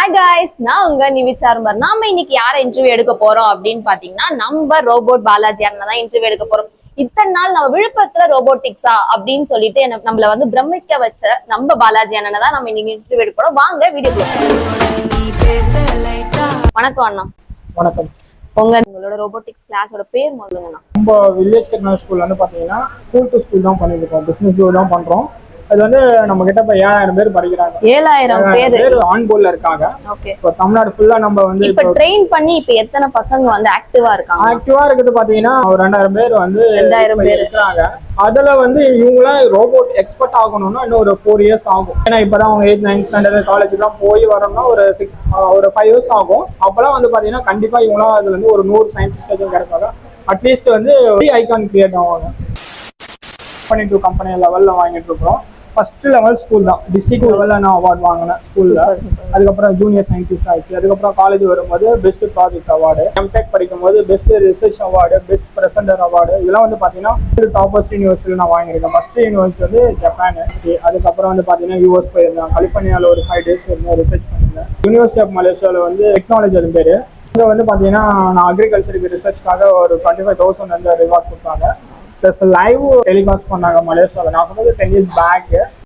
Hi guys, நான் உங்க நிவிச்சார்மர். நாம இன்னைக்கு யாரை இன்டர்வியூ எடுக்க போறோம் அப்படின்னு பாத்தீங்கன்னா, நம்ம ரோபோட் பாலாஜி அண்ணன் தான் இன்டர்வியூ எடுக்க போறோம். இத்தனை நாள் நம்ம விழுப்புரத்துல ரோபோட்டிக்ஸா அப்படின்னு சொல்லிட்டு நம்மள வந்து பிரமிக்க வச்ச நம்ம பாலாஜி அண்ணனை தான் நம்ம இன்னைக்கு இன்டர்வியூ எடுக்க போறோம். வாங்க வீடியோக்குள்ள. வணக்கம் அண்ணா. வணக்கம். உங்களோட ரோபோட்டிக்ஸ் கிளாஸோட பேர் முதலுங்கண்ணா. நம்ம வில்லேஜ் டெக்னாலஜி ஸ்கூல்ல வந்து பாத்தீங்கன்னா ஸ்கூல் டு ஸ்கூல் தான் பண்ணிட்டு இருக்கோம். பிசினஸ் ஜோ தான் பண்றோம். அது வந்து நம்ம கிட்ட இப்ப 7000 பேர் படிக்கிறாங்க. 7000 பேர் ஆன் போர்ட்ல இருக்காங்க. ஓகே. இப்போ தமிழ்நாடு ஃபுல்லா நம்ம வந்து இப்ப ட்ரெயின் பண்ணி இப்ப எத்தனை பசங்க வந்து ஆக்டிவா இருக்காங்க? ஆக்டிவா இருக்குது பாத்தீங்கன்னா ஒரு 2000 பேர் வந்து 2000 பேர் இருக்காங்க. அதுல வந்து இவங்கள ரோபோட் எக்ஸ்பர்ட் ஆகணும்னா இன்னும் ஒரு 4 இயர்ஸ் ஆகும். ஏன்னா இப்பதான் அவங்க 8th 9th ஸ்டாண்டர்ட் காலேஜ் எல்லாம் போய் வரணும்னா ஒரு 5 இயர்ஸ் ஆகும். அப்பெல்லாம் வந்து பாத்தீங்கன்னா கண்டிப்பா இவங்களாம் அதுல இருந்து ஒரு 100 சயின்டிஸ்ட் கிடைப்பாங்க. அட்லீஸ்ட் வந்து ஐகான் கிரியேட் ஆவாங்க. 22 கம்பெனி லெவல்ல வாங்கிட்டு இருக்கிறோம். ஃபர்ஸ்ட் லெவல் ஸ்கூல் தான். டிஸ்ட்ரிக்ட் லெவல்ல நான் அவார்ட் வாங்கினேன் ஸ்கூல்ல. அதுக்கப்புறம் ஜூனியர் சயின்டிஸ்ட் ஆயிடுச்சு. அதுக்கப்புறம் காலேஜ் வரும்போது பெஸ்ட் ப்ராஜெக்ட் அவார்டு, எம்டெக் படிக்கும் போது best research award, best presenter award, இதெல்லாம் வந்து பாத்தீங்கன்னா டாப்பஸ்ட் யூனிவர்சிட்டியில் நான் வாங்கியிருக்கேன். ஃபர்ஸ்ட் யூனிவர்சிட்டி வந்து ஜப்பான். அதுக்கப்புறம் வந்து பாத்தீங்கன்னா யூஎஸ் போயிருந்தேன். கலிஃபோர்னியாவில் ஒரு 5 days இருந்தேன், ரிசர்ச் பண்ணியிருந்தேன். யூனிவர்சிட்டி ஆஃப் மலேசியாவில் வந்து டெக்னாலஜி அது பேரு. இங்கே வந்து பாத்தீங்கன்னா நான் அக்ரிகல்ச்சருக்கு ரிசர்ச்காக ஒரு 25,000 வந்து ரிவார்ட் கொடுத்தாங்க. ப்ளஸ் லைவ் டெலிகாஸ்ட் பண்ணாங்க மலேசியாவில். நான் சொன்னது 10 years பேக்.